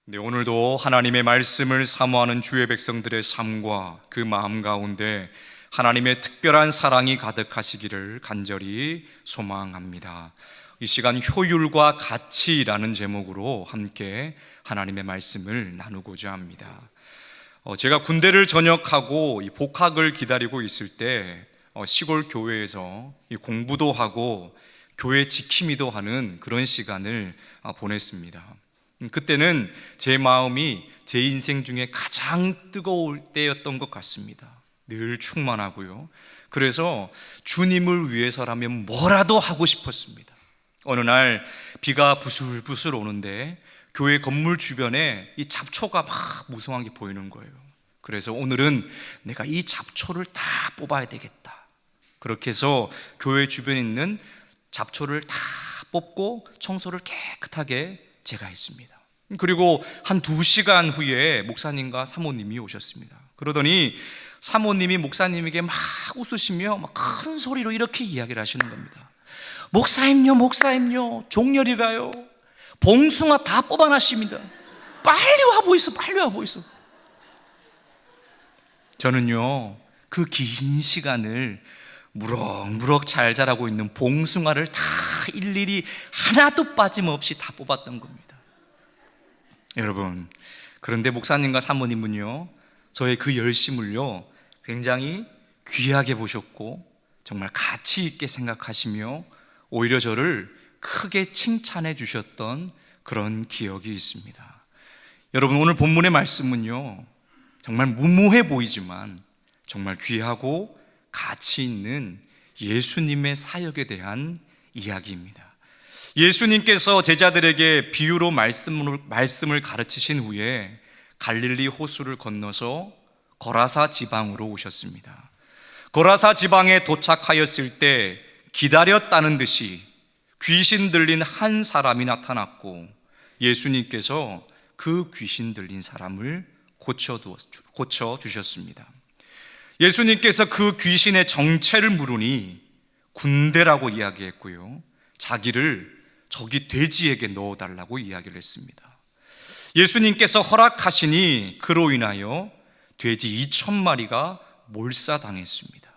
네, 오늘도 하나님의 말씀을 사모하는 주의 백성들의 삶과 그 마음 가운데 하나님의 특별한 사랑이 가득하시기를 간절히 소망합니다. 이 시간 효율과 가치라는 제목으로 함께 하나님의 말씀을 나누고자 합니다. 제가 군대를 전역하고 복학을 기다리고 있을 때 시골 교회에서 공부도 하고 교회 지킴이도 하는 그런 시간을 보냈습니다. 그때는 제 마음이 제 인생 중에 가장 뜨거울 때였던 것 같습니다. 늘 충만하고요. 그래서 주님을 위해서라면 뭐라도 하고 싶었습니다. 어느 날 비가 부슬부슬 오는데 교회 건물 주변에 이 잡초가 막 무성하게 보이는 거예요. 그래서 오늘은 내가 이 잡초를 다 뽑아야 되겠다. 그렇게 해서 교회 주변에 있는 잡초를 다 뽑고 청소를 깨끗하게 제가 했습니다. 그리고 한 2시간 후에 목사님과 사모님이 오셨습니다. 그러더니 사모님이 목사님에게 막 웃으시며 막 큰 소리로 이렇게 이야기를 하시는 겁니다. 목사님요 종렬이가요 봉숭아 다 뽑아놨습니다. 빨리 와보이소. 저는요 그 긴 시간을 무럭무럭 잘 자라고 있는 봉숭아를 다 일일이 하나도 빠짐없이 다 뽑았던 겁니다. 여러분, 그런데 목사님과 사모님은요 저의 그 열심을요 굉장히 귀하게 보셨고 정말 가치 있게 생각하시며 오히려 저를 크게 칭찬해 주셨던 그런 기억이 있습니다. 여러분, 오늘 본문의 말씀은요 정말 무모해 보이지만 정말 귀하고 가치 있는 예수님의 사역에 대한 이야기입니다. 예수님께서 제자들에게 비유로 말씀을 가르치신 후에 갈릴리 호수를 건너서 거라사 지방으로 오셨습니다. 거라사 지방에 도착하였을 때 기다렸다는 듯이 귀신 들린 한 사람이 나타났고 예수님께서 그 귀신 들린 사람을 고쳐주셨습니다. 예수님께서 그 귀신의 정체를 물으니 군대라고 이야기했고요, 자기를 저기 돼지에게 넣어달라고 이야기를 했습니다. 예수님께서 허락하시니 그로 인하여 돼지 2,000마리가 몰사당했습니다.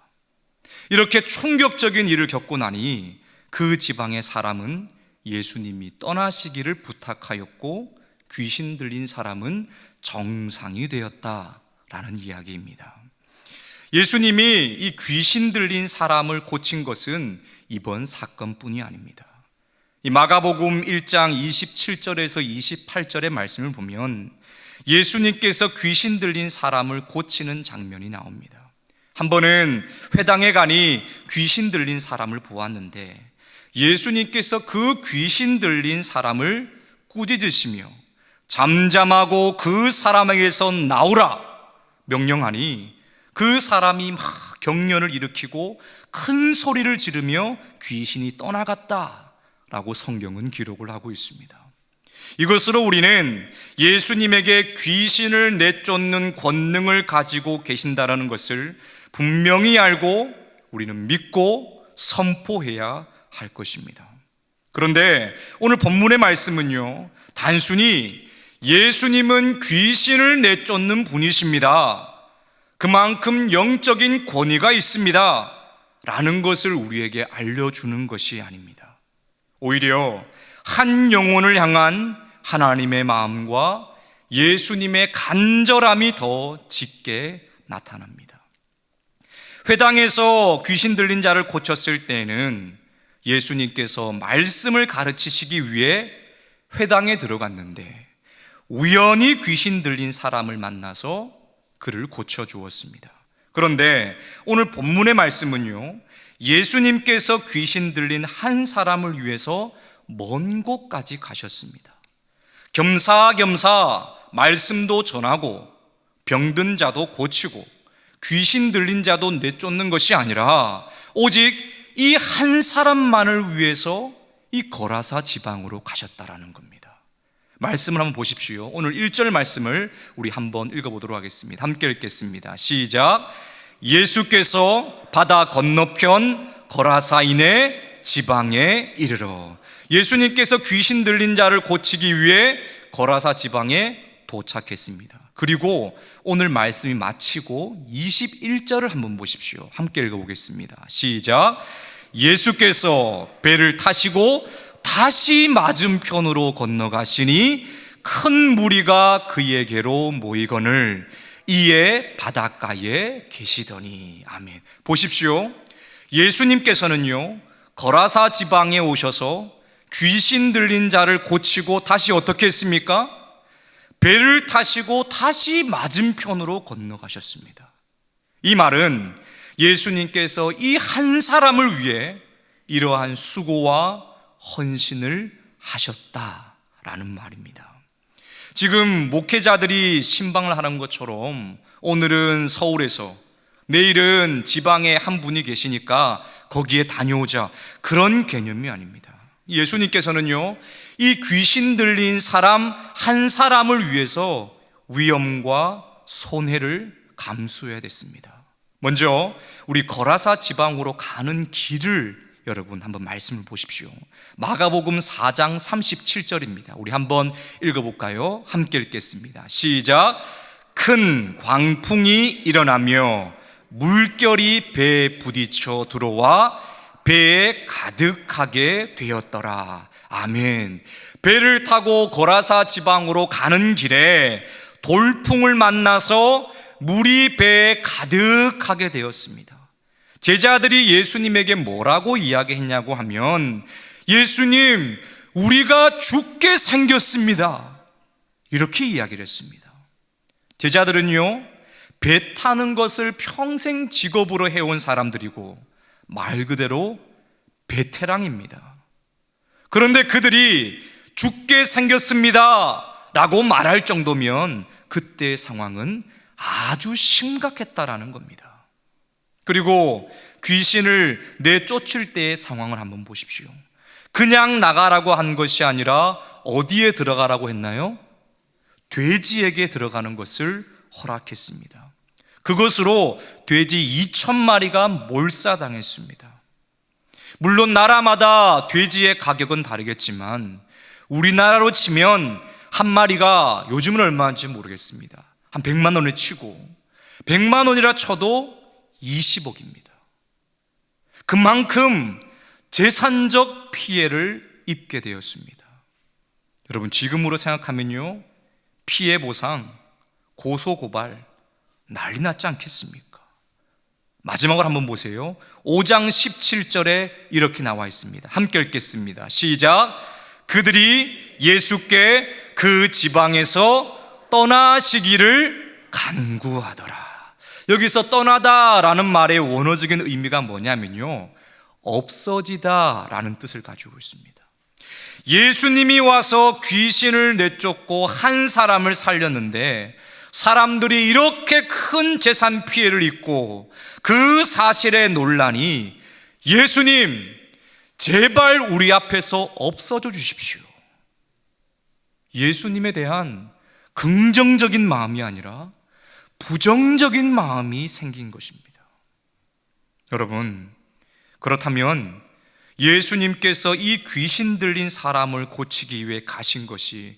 이렇게 충격적인 일을 겪고 나니 그 지방의 사람은 예수님이 떠나시기를 부탁하였고 귀신 들린 사람은 정상이 되었다라는 이야기입니다. 예수님이 이 귀신 들린 사람을 고친 것은 이번 사건뿐이 아닙니다. 이 마가복음 1장 27절에서 28절의 말씀을 보면 예수님께서 귀신 들린 사람을 고치는 장면이 나옵니다. 한 번은 회당에 가니 귀신 들린 사람을 보았는데 예수님께서 그 귀신 들린 사람을 꾸짖으시며 잠잠하고 그 사람에게서 나오라 명령하니 그 사람이 막 경련을 일으키고 큰 소리를 지르며 귀신이 떠나갔다라고 성경은 기록을 하고 있습니다. 이것으로 우리는 예수님에게 귀신을 내쫓는 권능을 가지고 계신다는 것을 분명히 알고 우리는 믿고 선포해야 할 것입니다. 그런데 오늘 본문의 말씀은요 단순히 예수님은 귀신을 내쫓는 분이십니다, 그만큼 영적인 권위가 있습니다 라는 것을 우리에게 알려주는 것이 아닙니다. 오히려 한 영혼을 향한 하나님의 마음과 예수님의 간절함이 더 짙게 나타납니다. 회당에서 귀신 들린 자를 고쳤을 때에는 예수님께서 말씀을 가르치시기 위해 회당에 들어갔는데 우연히 귀신 들린 사람을 만나서 그를 고쳐주었습니다. 그런데 오늘 본문의 말씀은요 예수님께서 귀신 들린 한 사람을 위해서 먼 곳까지 가셨습니다. 겸사겸사 말씀도 전하고 병든 자도 고치고 귀신 들린 자도 내쫓는 것이 아니라 오직 이 한 사람만을 위해서 이 거라사 지방으로 가셨다라는 겁니다. 말씀을 한번 보십시오. 오늘 1절 말씀을 우리 한번 읽어보도록 하겠습니다. 함께 읽겠습니다. 시작. 예수께서 바다 건너편 거라사인의 지방에 이르러 예수님께서 귀신 들린 자를 고치기 위해 거라사 지방에 도착했습니다. 그리고 오늘 말씀이 마치고 21절을 한번 보십시오. 함께 읽어보겠습니다. 시작. 예수께서 배를 타시고 다시 맞은편으로 건너가시니 큰 무리가 그에게로 모이거늘 이에 바닷가에 계시더니. 아멘. 보십시오. 예수님께서는요, 거라사 지방에 오셔서 귀신 들린 자를 고치고 다시 어떻게 했습니까? 배를 타시고 다시 맞은편으로 건너가셨습니다. 이 말은 예수님께서 이 한 사람을 위해 이러한 수고와 헌신을 하셨다라는 말입니다. 지금 목회자들이 신방을 하는 것처럼 오늘은 서울에서, 내일은 지방에 한 분이 계시니까 거기에 다녀오자, 그런 개념이 아닙니다. 예수님께서는요, 이 귀신 들린 사람 한 사람을 위해서 위험과 손해를 감수해야 됐습니다. 먼저 우리 거라사 지방으로 가는 길을 여러분 한번 말씀을 보십시오. 마가복음 4장 37절입니다. 우리 한번 읽어볼까요? 함께 읽겠습니다. 시작. 큰 광풍이 일어나며 물결이 배에 부딪혀 들어와 배에 가득하게 되었더라. 아멘. 배를 타고 거라사 지방으로 가는 길에 돌풍을 만나서 물이 배에 가득하게 되었습니다. 제자들이 예수님에게 뭐라고 이야기했냐고 하면, 예수님, 우리가 죽게 생겼습니다, 이렇게 이야기를 했습니다. 제자들은요, 배 타는 것을 평생 직업으로 해온 사람들이고 말 그대로 베테랑입니다. 그런데 그들이 죽게 생겼습니다 라고 말할 정도면 그때의 상황은 아주 심각했다라는 겁니다. 그리고 귀신을 내쫓을 때의 상황을 한번 보십시오. 그냥 나가라고 한 것이 아니라 어디에 들어가라고 했나요? 돼지에게 들어가는 것을 허락했습니다. 그것으로 돼지 2,000마리가 몰사당했습니다. 물론 나라마다 돼지의 가격은 다르겠지만 우리나라로 치면 한 마리가 요즘은 얼마인지 모르겠습니다. 한 100만 원을 치고, 100만 원이라 쳐도 20억입니다. 그만큼 재산적 피해를 입게 되었습니다. 여러분, 지금으로 생각하면요, 피해 보상, 고소 고발 난리 났지 않겠습니까? 마지막으로 한번 보세요. 5장 17절에 이렇게 나와 있습니다. 함께 읽겠습니다. 시작. 그들이 예수께 그 지방에서 떠나시기를 간구하더라. 여기서 떠나다라는 말의 원어적인 의미가 뭐냐면요, 없어지다라는 뜻을 가지고 있습니다. 예수님이 와서 귀신을 내쫓고 한 사람을 살렸는데 사람들이 이렇게 큰 재산 피해를 입고 그 사실에 논란이, 예수님, 제발 우리 앞에서 없어져 주십시오. 예수님에 대한 긍정적인 마음이 아니라 부정적인 마음이 생긴 것입니다. 여러분, 그렇다면 예수님께서 이 귀신 들린 사람을 고치기 위해 가신 것이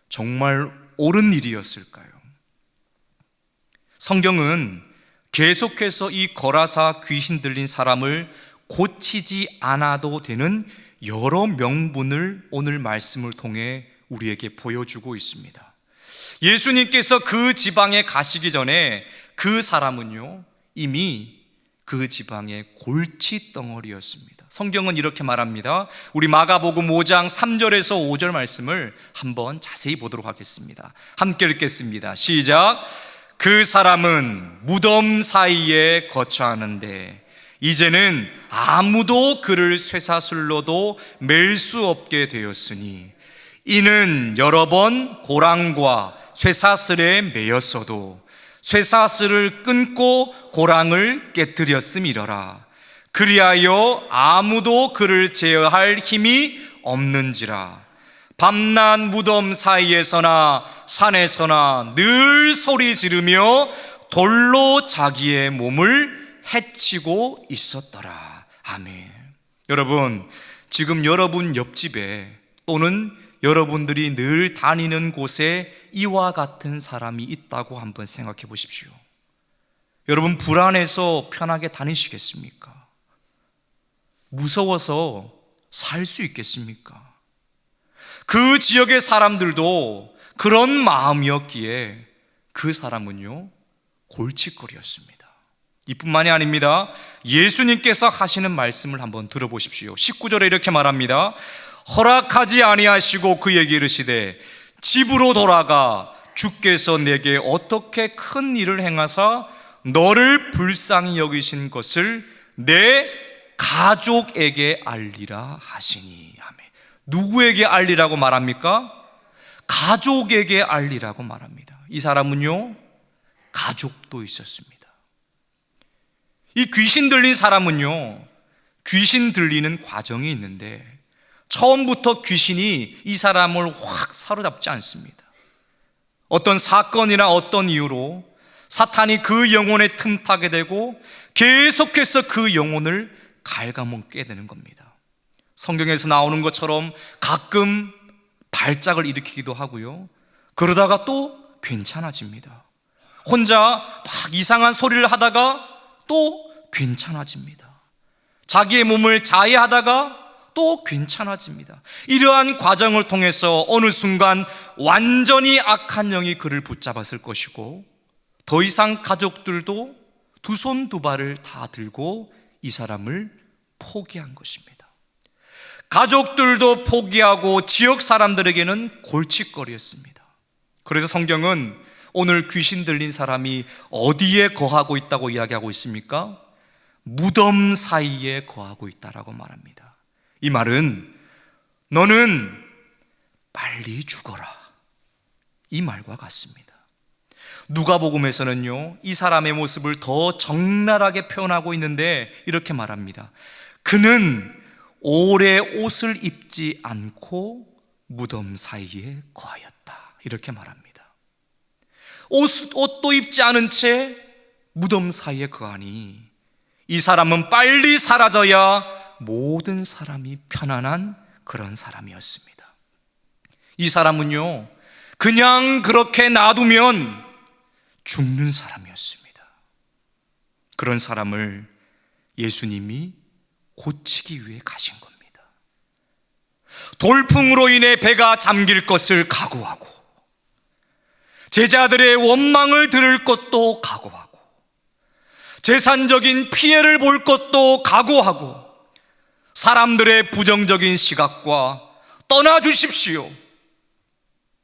정말 옳은 일이었을까요? 성경은 계속해서 이 거라사 귀신 들린 사람을 고치지 않아도 되는 여러 명분을 오늘 말씀을 통해 우리에게 보여주고 있습니다. 예수님께서 그 지방에 가시기 전에 그 사람은요, 이미 그 지방의 골칫덩어리였습니다. 성경은 이렇게 말합니다. 우리 마가복음 5장 3절에서 5절 말씀을 한번 자세히 보도록 하겠습니다. 함께 읽겠습니다. 시작. 그 사람은 무덤 사이에 거처하는데 이제는 아무도 그를 쇠사슬로도 맬 수 없게 되었으니 이는 여러 번 고랑과 쇠사슬에 매였어도 쇠사슬을 끊고 고랑을 깨뜨렸음이러라. 그리하여 아무도 그를 제어할 힘이 없는지라. 밤낮 무덤 사이에서나 산에서나 늘 소리 지르며 돌로 자기의 몸을 해치고 있었더라. 아멘. 여러분, 지금 여러분 옆집에 또는 여러분들이 늘 다니는 곳에 이와 같은 사람이 있다고 한번 생각해 보십시오. 여러분, 불안해서 편하게 다니시겠습니까? 무서워서 살 수 있겠습니까? 그 지역의 사람들도 그런 마음이었기에 그 사람은요, 골칫거리였습니다. 이뿐만이 아닙니다. 예수님께서 하시는 말씀을 한번 들어보십시오. 19절에 이렇게 말합니다. 허락하지 아니하시고 그에게 이르시되 집으로 돌아가 주께서 내게 어떻게 큰 일을 행하사 너를 불쌍히 여기신 것을 내 가족에게 알리라 하시니. 아멘. 누구에게 알리라고 말합니까? 가족에게 알리라고 말합니다. 이 사람은요, 가족도 있었습니다. 이 귀신 들린 사람은요, 귀신 들리는 과정이 있는데 처음부터 귀신이 이 사람을 확 사로잡지 않습니다. 어떤 사건이나 어떤 이유로 사탄이 그 영혼에 틈타게 되고 계속해서 그 영혼을 갉아먹게 되는 겁니다. 성경에서 나오는 것처럼 가끔 발작을 일으키기도 하고요, 그러다가 또 괜찮아집니다. 혼자 막 이상한 소리를 하다가 또 괜찮아집니다. 자기의 몸을 자해하다가 또 괜찮아집니다. 이러한 과정을 통해서 어느 순간 완전히 악한 영이 그를 붙잡았을 것이고 더 이상 가족들도 두 손 두 발을 다 들고 이 사람을 포기한 것입니다. 가족들도 포기하고 지역 사람들에게는 골칫거리였습니다. 그래서 성경은 오늘 귀신 들린 사람이 어디에 거하고 있다고 이야기하고 있습니까? 무덤 사이에 거하고 있다라고 말합니다. 이 말은 너는 빨리 죽어라, 이 말과 같습니다. 누가복음에서는요, 이 사람의 모습을 더 적나라하게 표현하고 있는데 이렇게 말합니다. 그는 오래 옷을 입지 않고 무덤 사이에 거하였다, 이렇게 말합니다. 옷도 입지 않은 채 무덤 사이에 거하니 이 사람은 빨리 사라져야 모든 사람이 편안한 그런 사람이었습니다. 이 사람은요, 그냥 그렇게 놔두면 죽는 사람이었습니다. 그런 사람을 예수님이 고치기 위해 가신 겁니다. 돌풍으로 인해 배가 잠길 것을 각오하고 제자들의 원망을 들을 것도 각오하고 재산적인 피해를 볼 것도 각오하고 사람들의 부정적인 시각과 떠나주십시오,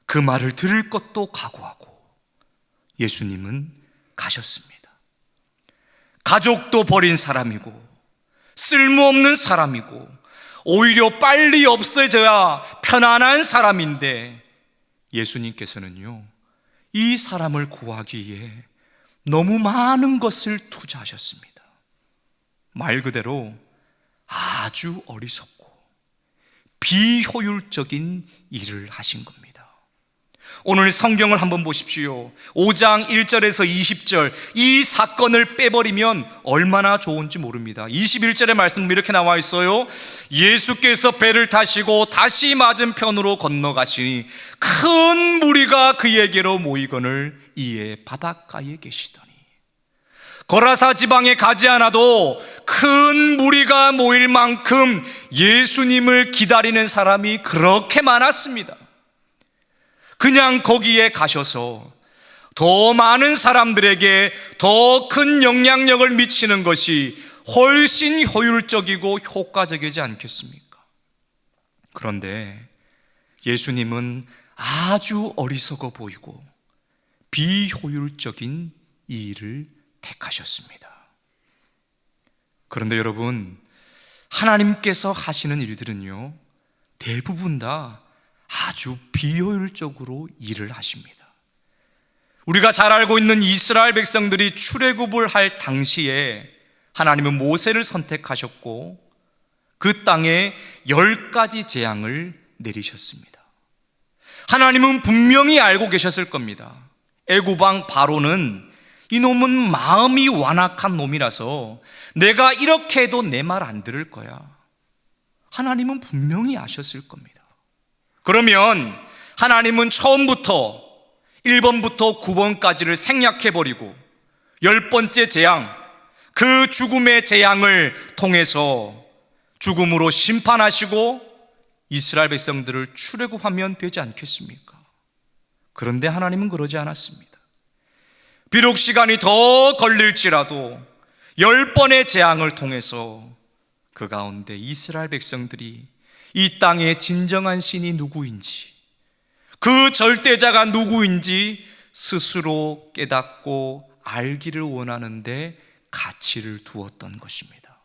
그 말을 들을 것도 각오하고 예수님은 가셨습니다. 가족도 버린 사람이고 쓸모없는 사람이고 오히려 빨리 없어져야 편안한 사람인데 예수님께서는요, 이 사람을 구하기 위해 너무 많은 것을 투자하셨습니다. 말 그대로 아주 어리석고 비효율적인 일을 하신 겁니다. 오늘 성경을 한번 보십시오. 5장 1절에서 20절, 이 사건을 빼버리면 얼마나 좋은지 모릅니다. 21절의 말씀 이렇게 나와 있어요. 예수께서 배를 타시고 다시 맞은편으로 건너가시니 큰 무리가 그에게로 모이거늘 이에 바닷가에 계시더니. 거라사 지방에 가지 않아도 큰 무리가 모일 만큼 예수님을 기다리는 사람이 그렇게 많았습니다. 그냥 거기에 가셔서 더 많은 사람들에게 더 큰 영향력을 미치는 것이 훨씬 효율적이고 효과적이지 않겠습니까? 그런데 예수님은 아주 어리석어 보이고 비효율적인 이 일을 택하셨습니다. 그런데 여러분, 하나님께서 하시는 일들은요, 대부분 다 아주 비효율적으로 일을 하십니다. 우리가 잘 알고 있는 이스라엘 백성들이 출애굽을 할 당시에 하나님은 모세를 선택하셨고 그 땅에 10가지 재앙을 내리셨습니다. 하나님은 분명히 알고 계셨을 겁니다. 애굽 왕 바로는 이놈은 마음이 완악한 놈이라서 내가 이렇게 해도 내 말 안 들을 거야. 하나님은 분명히 아셨을 겁니다. 그러면 하나님은 처음부터 1번부터 9번까지를 생략해버리고 10번째 재앙, 그 죽음의 재앙을 통해서 죽음으로 심판하시고 이스라엘 백성들을 출애굽하면 되지 않겠습니까? 그런데 하나님은 그러지 않았습니다. 비록 시간이 더 걸릴지라도 10번의 재앙을 통해서 그 가운데 이스라엘 백성들이 이 땅의 진정한 신이 누구인지, 그 절대자가 누구인지 스스로 깨닫고 알기를 원하는데 가치를 두었던 것입니다.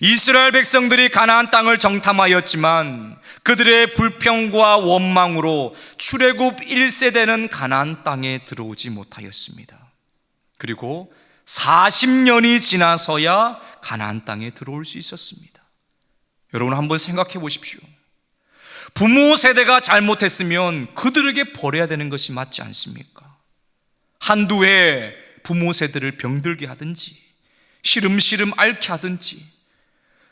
이스라엘 백성들이 가나안 땅을 정탐하였지만 그들의 불평과 원망으로 출애굽 1세대는 가나안 땅에 들어오지 못하였습니다. 그리고 40년이 지나서야 가나안 땅에 들어올 수 있었습니다. 여러분 한번 생각해 보십시오. 부모 세대가 잘못했으면 그들에게 벌해야 되는 것이 맞지 않습니까? 한두 해 부모 세대를 병들게 하든지 시름시름 앓게 하든지,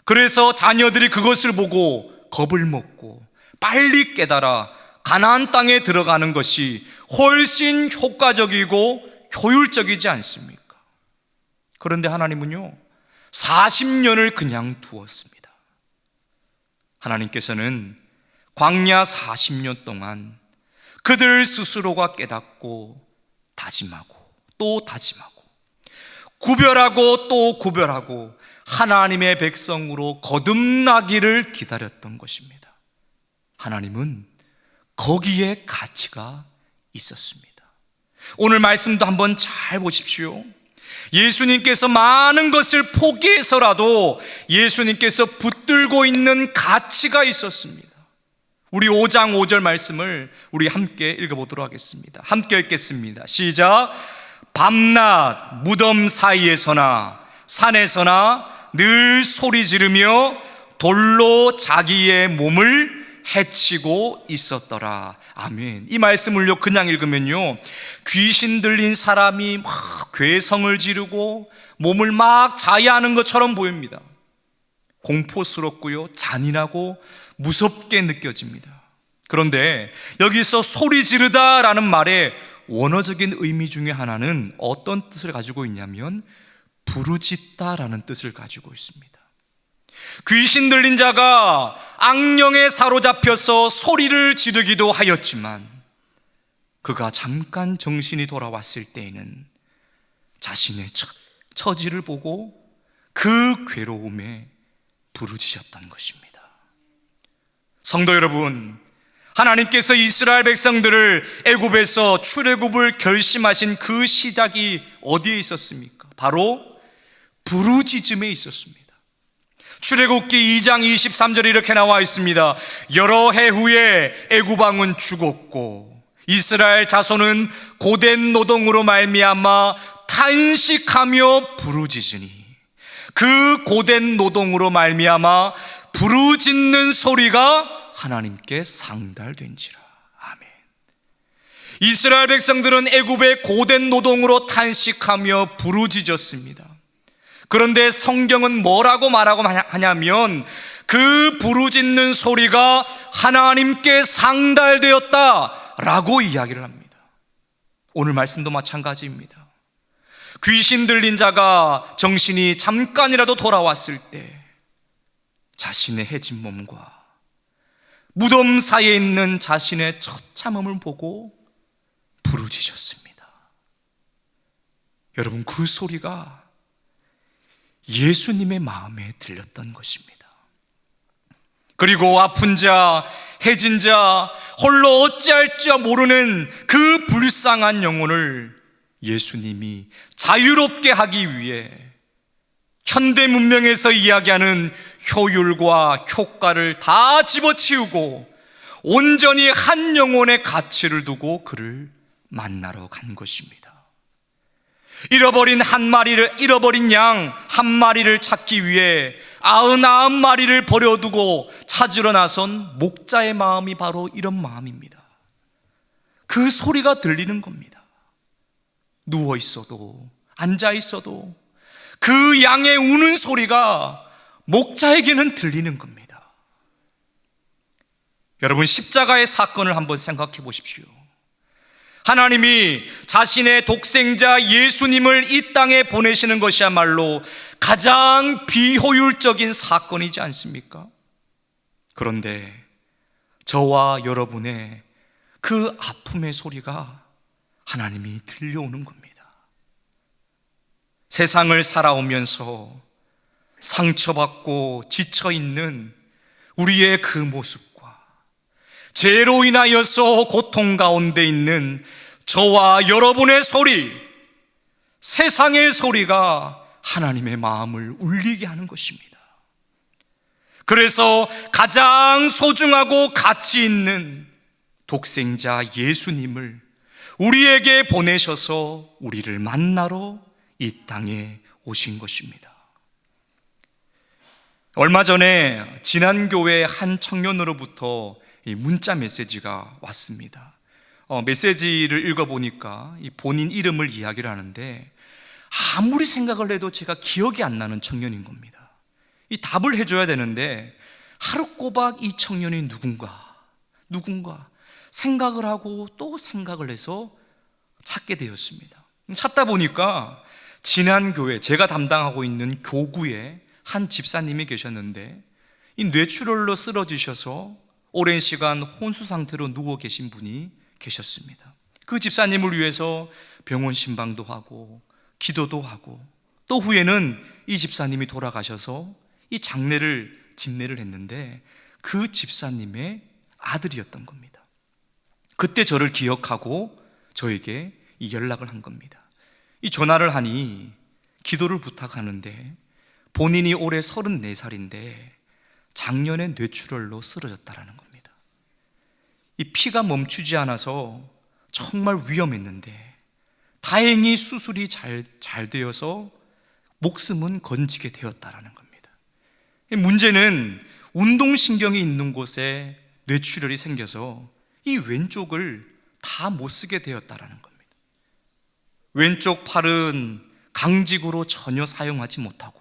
그래서 자녀들이 그것을 보고 겁을 먹고 빨리 깨달아 가나안 땅에 들어가는 것이 훨씬 효과적이고 효율적이지 않습니까? 그런데 하나님은요 40년을 그냥 두었습니다. 하나님께서는 광야 40년 동안 그들 스스로가 깨닫고 다짐하고 또 다짐하고 구별하고 또 구별하고 하나님의 백성으로 거듭나기를 기다렸던 것입니다. 하나님은 거기에 가치가 있었습니다. 오늘 말씀도 한번 잘 보십시오. 예수님께서 많은 것을 포기해서라도 예수님께서 붙들고 있는 가치가 있었습니다. 우리 5장 5절 말씀을 우리 함께 읽어보도록 하겠습니다. 함께 읽겠습니다. 시작. 밤낮 무덤 사이에서나 산에서나 늘 소리 지르며 돌로 자기의 몸을 해치고 있었더라. 아멘. 이 말씀을요 그냥 읽으면요 귀신 들린 사람이 막 괴성을 지르고 몸을 막 자해하는 것처럼 보입니다. 공포스럽고요 잔인하고 무섭게 느껴집니다. 그런데 여기서 소리 지르다라는 말의 원어적인 의미 중에 하나는 어떤 뜻을 가지고 있냐면 부르짖다라는 뜻을 가지고 있습니다. 귀신 들린 자가 악령에 사로잡혀서 소리를 지르기도 하였지만 그가 잠깐 정신이 돌아왔을 때에는 자신의 처지를 보고 그 괴로움에 부르짖었던 것입니다. 성도 여러분, 하나님께서 이스라엘 백성들을 애굽에서 출애굽을 결심하신 그 시작이 어디에 있었습니까? 바로 부르짖음에 있었습니다. 출애굽기 2장 23절에 이렇게 나와 있습니다. 여러 해 후에 애굽 왕은 죽었고 이스라엘 자손은 고된 노동으로 말미암아 탄식하며 부르짖으니 그 고된 노동으로 말미암아 부르짖는 소리가 하나님께 상달된지라. 아멘. 이스라엘 백성들은 애굽의 고된 노동으로 탄식하며 부르짖었습니다. 그런데 성경은 뭐라고 말하고 하냐면 그 부르짖는 소리가 하나님께 상달되었다라고 이야기를 합니다. 오늘 말씀도 마찬가지입니다. 귀신 들린 자가 정신이 잠깐이라도 돌아왔을 때 자신의 해진 몸과 무덤 사이에 있는 자신의 처참함을 보고 부르짖었습니다. 여러분, 그 소리가 예수님의 마음에 들렸던 것입니다. 그리고 아픈 자, 해진 자, 홀로 어찌할 줄 모르는 그 불쌍한 영혼을 예수님이 자유롭게 하기 위해 현대 문명에서 이야기하는 효율과 효과를 다 집어치우고 온전히 한 영혼의 가치를 두고 그를 만나러 간 것입니다. 잃어버린 양 한 마리를 찾기 위해 99마리를 버려두고 찾으러 나선 목자의 마음이 바로 이런 마음입니다. 그 소리가 들리는 겁니다. 누워 있어도 앉아 있어도 그 양의 우는 소리가 목자에게는 들리는 겁니다. 여러분, 십자가의 사건을 한번 생각해 보십시오. 하나님이 자신의 독생자 예수님을 이 땅에 보내시는 것이야말로 가장 비효율적인 사건이지 않습니까? 그런데 저와 여러분의 그 아픔의 소리가 하나님이 들려오는 겁니다. 세상을 살아오면서 상처받고 지쳐있는 우리의 그 모습과 죄로 인하여서 고통 가운데 있는 저와 여러분의 소리, 세상의 소리가 하나님의 마음을 울리게 하는 것입니다. 그래서 가장 소중하고 가치 있는 독생자 예수님을 우리에게 보내셔서 우리를 만나러 이 땅에 오신 것입니다. 얼마 전에 진안교회 한 청년으로부터 문자 메시지가 왔습니다. 메시지를 읽어보니까 본인 이름을 이야기를 하는데 아무리 생각을 해도 제가 기억이 안 나는 청년인 겁니다. 이 답을 해줘야 되는데 하루 꼬박 이 청년이 누군가 생각을 하고 또 생각을 해서 찾게 되었습니다. 찾다 보니까 진안교회, 제가 담당하고 있는 교구에 한 집사님이 계셨는데 이 뇌출혈로 쓰러지셔서 오랜 시간 혼수 상태로 누워 계신 분이 계셨습니다. 그 집사님을 위해서 병원 신방도 하고 기도도 하고 또 후에는 이 집사님이 돌아가셔서 이 집례를 했는데 그 집사님의 아들이었던 겁니다. 그때 저를 기억하고 저에게 이 연락을 한 겁니다. 이 전화를 하니 기도를 부탁하는데 본인이 올해 34살인데 작년에 뇌출혈로 쓰러졌다라는 겁니다. 이 피가 멈추지 않아서 정말 위험했는데 다행히 수술이 잘 되어서 목숨은 건지게 되었다라는 겁니다. 문제는 운동신경이 있는 곳에 뇌출혈이 생겨서 이 왼쪽을 다 못 쓰게 되었다라는 겁니다. 왼쪽 팔은 강직으로 전혀 사용하지 못하고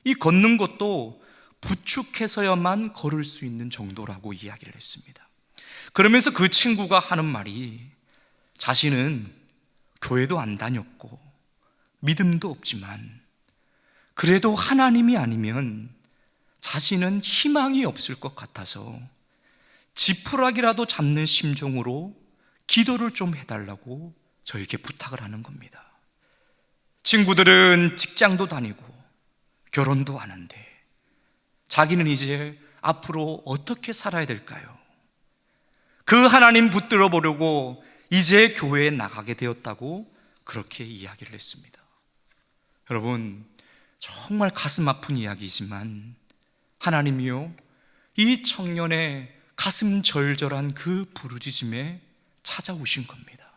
이 걷는 것도 부축해서야만 걸을 수 있는 정도라고 이야기를 했습니다. 그러면서 그 친구가 하는 말이 자신은 교회도 안 다녔고 믿음도 없지만 그래도 하나님이 아니면 자신은 희망이 없을 것 같아서 지푸라기라도 잡는 심정으로 기도를 좀 해달라고 저에게 부탁을 하는 겁니다. 친구들은 직장도 다니고 결혼도 하는데 자기는 이제 앞으로 어떻게 살아야 될까요? 그 하나님 붙들어 보려고 이제 교회에 나가게 되었다고 그렇게 이야기를 했습니다. 여러분, 정말 가슴 아픈 이야기지만 하나님이요, 이 청년의 가슴 절절한 그 부르짖음에 찾아오신 겁니다.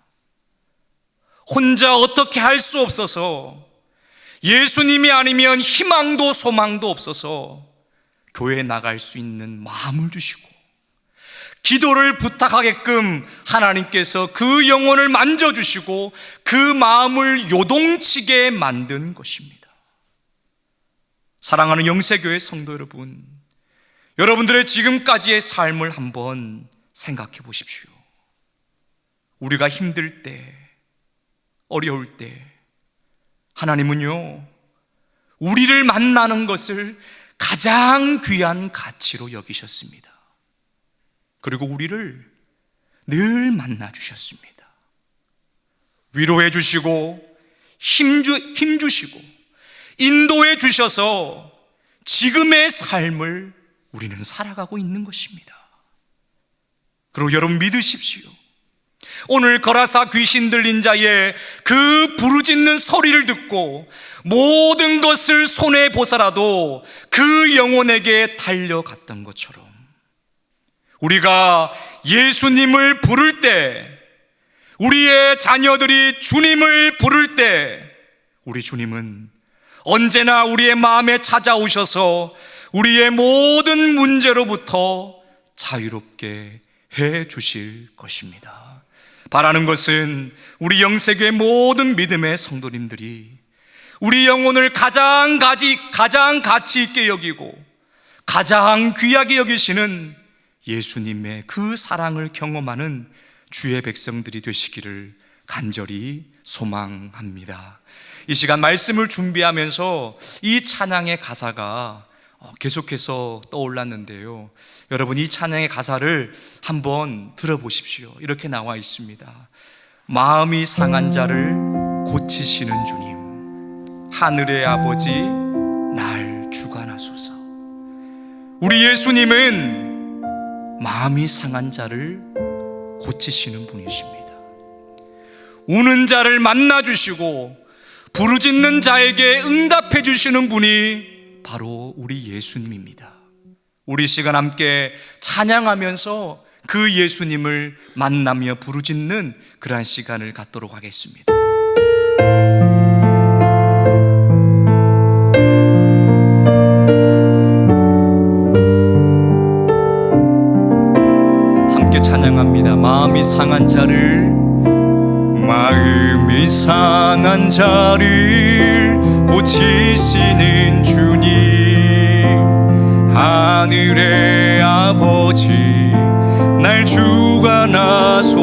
혼자 어떻게 할 수 없어서, 예수님이 아니면 희망도 소망도 없어서 교회에 나갈 수 있는 마음을 주시고 기도를 부탁하게끔 하나님께서 그 영혼을 만져주시고 그 마음을 요동치게 만든 것입니다. 사랑하는 영세교회 성도 여러분, 여러분들의 지금까지의 삶을 한번 생각해 보십시오. 우리가 힘들 때, 어려울 때 하나님은요, 우리를 만나는 것을 가장 귀한 가치로 여기셨습니다. 그리고 우리를 늘 만나 주셨습니다. 위로해 주시고 힘 주시고 인도해 주셔서 지금의 삶을 우리는 살아가고 있는 것입니다. 그리고 여러분 믿으십시오. 오늘 거라사 귀신 들린 자의 그 부르짖는 소리를 듣고 모든 것을 손에 보살아도 그 영혼에게 달려갔던 것처럼 우리가 예수님을 부를 때, 우리의 자녀들이 주님을 부를 때 우리 주님은 언제나 우리의 마음에 찾아오셔서 우리의 모든 문제로부터 자유롭게 해 주실 것입니다. 바라는 것은 우리 영세교회 모든 믿음의 성도님들이 우리 영혼을 가장 가치 있게 여기고 가장 귀하게 여기시는 예수님의 그 사랑을 경험하는 주의 백성들이 되시기를 간절히 소망합니다. 이 시간 말씀을 준비하면서 이 찬양의 가사가 계속해서 떠올랐는데요, 여러분, 이 찬양의 가사를 한번 들어보십시오. 이렇게 나와 있습니다. 마음이 상한 자를 고치시는 주님, 하늘의 아버지 날 주관하소서. 우리 예수님은 마음이 상한 자를 고치시는 분이십니다. 우는 자를 만나주시고 부르짖는 자에게 응답해 주시는 분이 바로 우리 예수님입니다. 우리 시간 함께 찬양하면서 그 예수님을 만나며 부르짖는 그러한 시간을 갖도록 하겠습니다. 함께 찬양합니다. 마음이 상한 자를 고치시는 주님, 하늘의 아버지 날 주관하소서.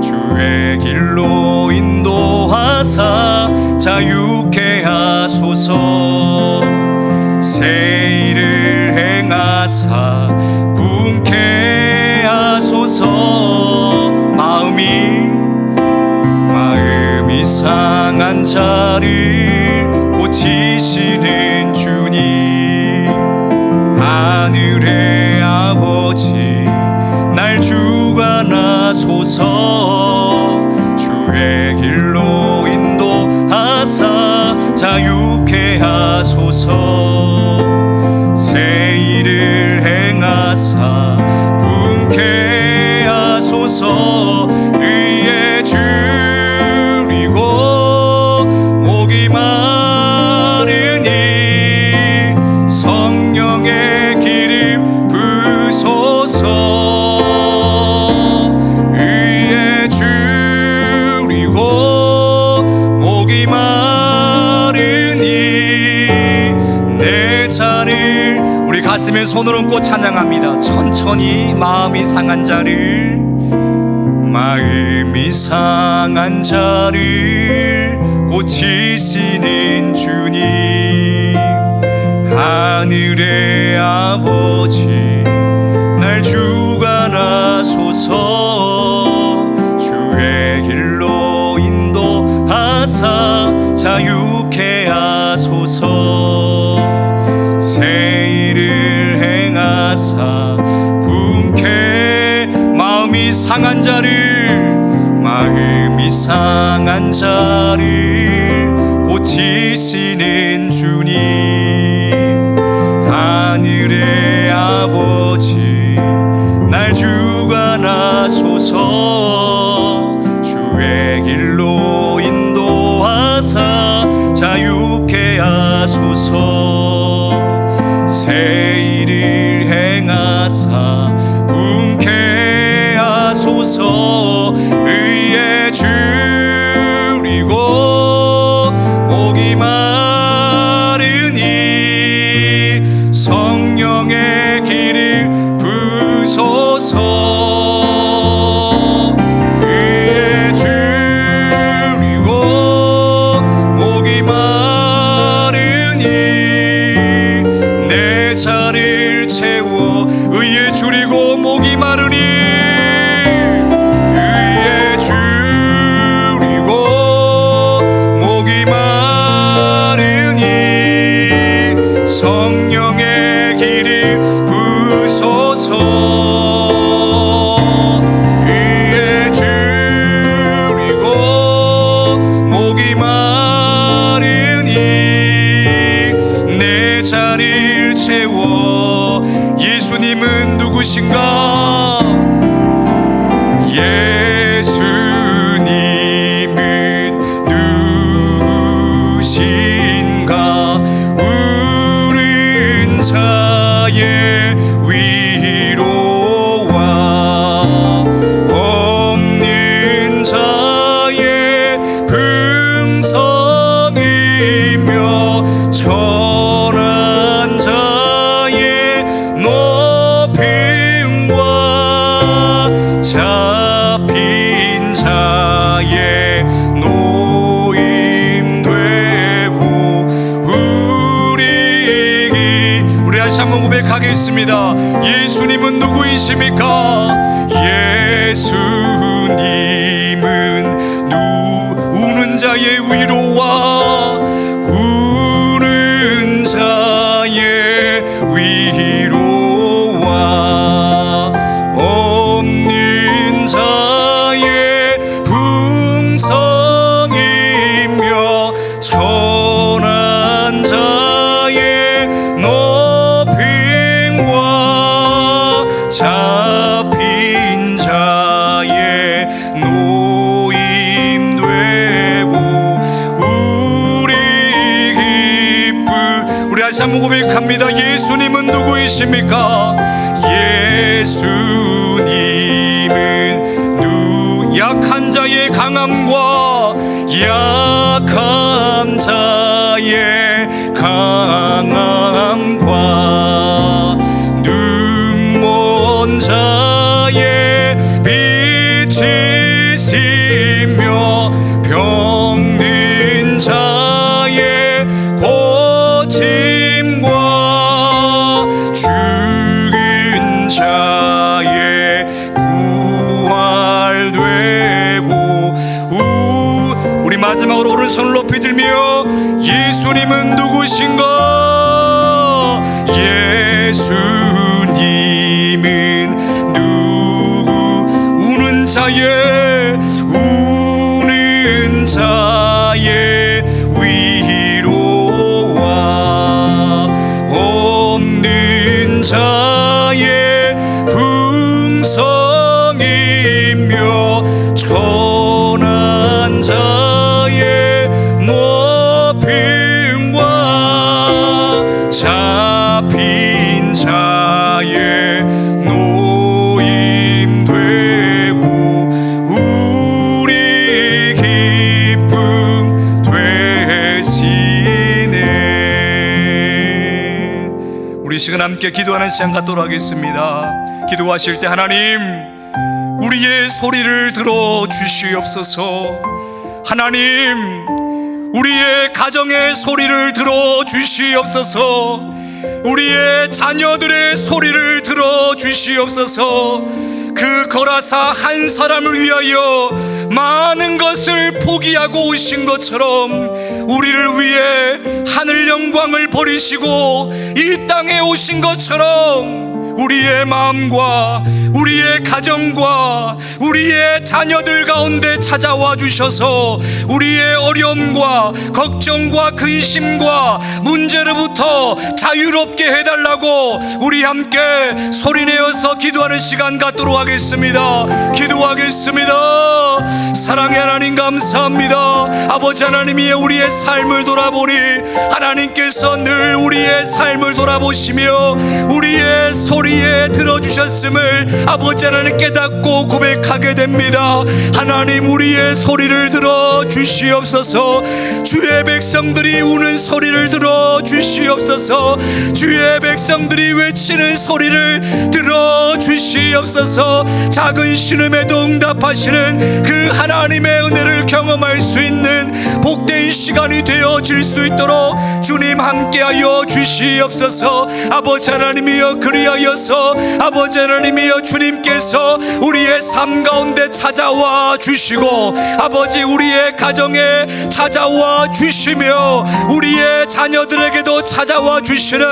주의 길로 인도하사 자유케 하소서. 새 일을 행하사 분케 하소서. 마음이 상한 자를 고치시는 주님, 하늘의 아버지 날 주관하소서. 주의 길로 인도하사 자유케 하소서. 새 일을 행하사 분케 하소서. 의에 줄이고 목이 마르니 성령의 기름 부소서. 의에 줄이고 목이 마르니 내 잔을, 우리 가슴에 손을 얹고 찬양합니다. 천천히 마음이 상한 자를, 마음이 상한 자를 고치시는 주님, 하늘의 아버지 날 주관하소서. 주의 길로 인도하사 자유케 하소서. 새 일을 행하사 분케. 마음이 상한 자를 고치시는 주님, 하늘의 아버지 날 주관하소서. 주의 길로 인도하사 자유케 하소서. 새 일을 행하사 분케 하소서. 의에 줄이고 목이 마르니 성령의 기름 부소서. 의에 줄이고 목이 마르니 내 잔을 채워. 의에 줄이고 목이 마르니 의에 줄이고 자의 노임되고 우리 다시 한번 고백하겠습니다. 예수님은 누구이십니까? 예수님은 우는 자의 위로와 우는 자의 위로와 없는 자의 풍성이며 천한 자의 높임과 잡힌 자의 노임되고 우리 기쁨. 우리 다시 한번 고백합니다. 예수님은 누구이십니까? 예수님은 약한 자의 강함과 약한 자의 강함과 눈먼 자의 빛이시며 병든 자의 고침과 죽은 자의 부활되고 우리 마지막으로 오른손을 높이 들며 예수님은 누구신가? 예수님은 우는 자의 위로와 없는 자의 풍성이며 천한 자의 높임과 잡힌 자의 노임되고 우리 기쁨 되시네. 우리 시간 함께 기도하는 시간 갖도록 하겠습니다. 기도하실 때 하나님 우리의 소리를 들어 주시옵소서. 하나님 우리의 가정의 소리를 들어 주시옵소서. 우리의 자녀들의 소리를 들어 주시옵소서. 그 거라사 한 사람을 위하여 많은 것을 포기하고 오신 것처럼 우리를 위해 하늘 영광을 버리시고 이 땅에 오신 것처럼 우리의 마음과 우리의 가정과 우리의 자녀들 가운데 찾아와 주셔서 우리의 어려움과 걱정과 근심과 문제로부터 자유롭게 해달라고 우리 함께 소리내어서 기도하는 시간 갖도록 하겠습니다. 기도하겠습니다. 사랑의 하나님 감사합니다. 아버지 하나님이 우리의 삶을 돌아보니 하나님께서 늘 우리의 삶을 돌아보시며 우리의 소리에 들어주셨음을 아버지 하나님 깨닫고 고백하게 됩니다. 하나님 우리의 소리를 들어 주시옵소서. 주의 백성들이 우는 소리를 들어 주시옵소서. 주의 백성들이 외치는 소리를 들어 주시옵소서. 작은 신음에도 응답하시는 그 하나님의 은혜를 경험할 수 있는 복된 시간이 되어질 수 있도록 주님 함께하여 주시옵소서. 아버지 하나님이여 그리하여서 아버지 하나님이여 주님께서 우리의 삶 가운데 찾아와 주시고 아버지 우리의 가정에 찾아와 주시며 우리의 자녀들에게도 찾아와 주시는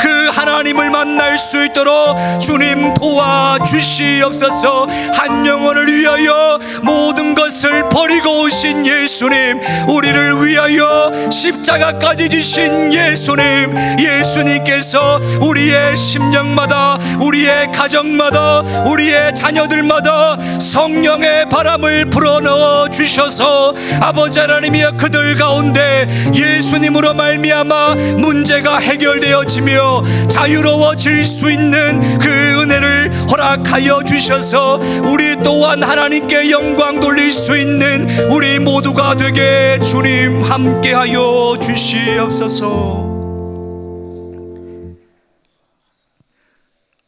그 하나님을 만날 수 있도록 주님 도와주시옵소서. 한 영혼을 위하여 모든 것을 버리고 오신 예수님, 우리를 위하여 십자가까지 지신 예수님, 예수님께서 우리의 심령마다 우리의 가정마다 우리의 자녀들마다 성령의 바람을 불어넣어 주셔서 아버지 하나님이여 그들 가운데 예수님으로 말미암아 문제가 해결되어지며 자유로워질 수 있는 그 은혜를 허락하여 주셔서 우리 또한 하나님께 영광 돌릴 수 있는 우리 모두가 되게 주님 함께하여 주시옵소서.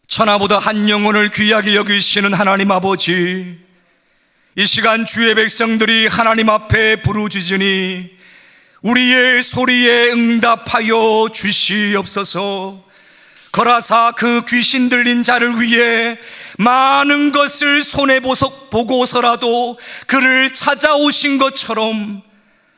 천하보다 한 영혼을 귀하게 여기시는 하나님 아버지, 이 시간 주의 백성들이 하나님 앞에 부르짖으니 우리의 소리에 응답하여 주시옵소서. 거라사 그 귀신 들린 자를 위해 많은 것을 손해보고서라도 그를 찾아오신 것처럼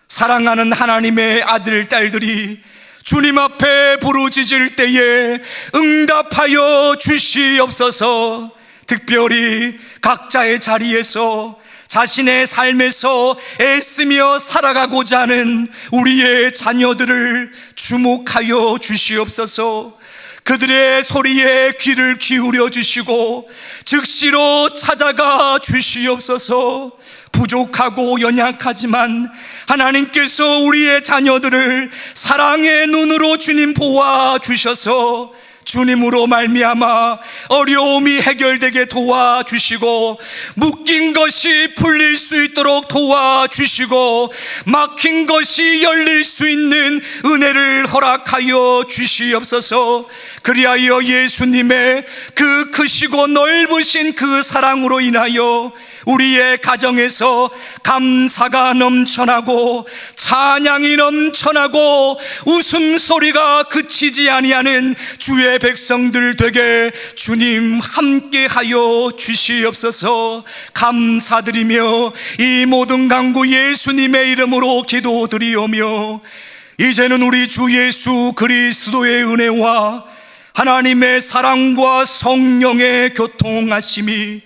사랑하는 하나님의 아들, 딸들이 주님 앞에 부르짖을 때에 응답하여 주시옵소서. 특별히 각자의 자리에서 자신의 삶에서 애쓰며 살아가고자 하는 우리의 자녀들을 주목하여 주시옵소서. 그들의 소리에 귀를 기울여 주시고 즉시로 찾아가 주시옵소서. 부족하고 연약하지만 하나님께서 우리의 자녀들을 사랑의 눈으로 주님 보아 주셔서 주님으로 말미암아 어려움이 해결되게 도와주시고 묶인 것이 풀릴 수 있도록 도와주시고 막힌 것이 열릴 수 있는 은혜를 허락하여 주시옵소서. 그리하여 예수님의 그 크시고 넓으신 그 사랑으로 인하여 우리의 가정에서 감사가 넘쳐나고 찬양이 넘쳐나고 웃음소리가 그치지 아니하는 주의 백성들 되게 주님 함께하여 주시옵소서. 감사드리며 이 모든 간구 예수님의 이름으로 기도드리오며 이제는 우리 주 예수 그리스도의 은혜와 하나님의 사랑과 성령의 교통하심이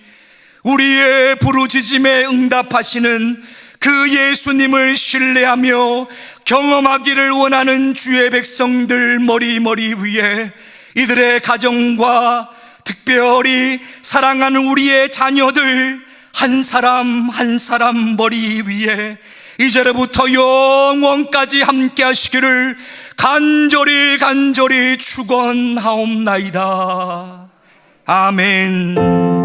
우리의 부르짖음에 응답하시는 그 예수님을 신뢰하며 경험하기를 원하는 주의 백성들 머리 위에 이들의 가정과 특별히 사랑하는 우리의 자녀들 한 사람 한 사람 머리 위에 이제로부터 영원까지 함께 하시기를 간절히 축원하옵나이다. 아멘.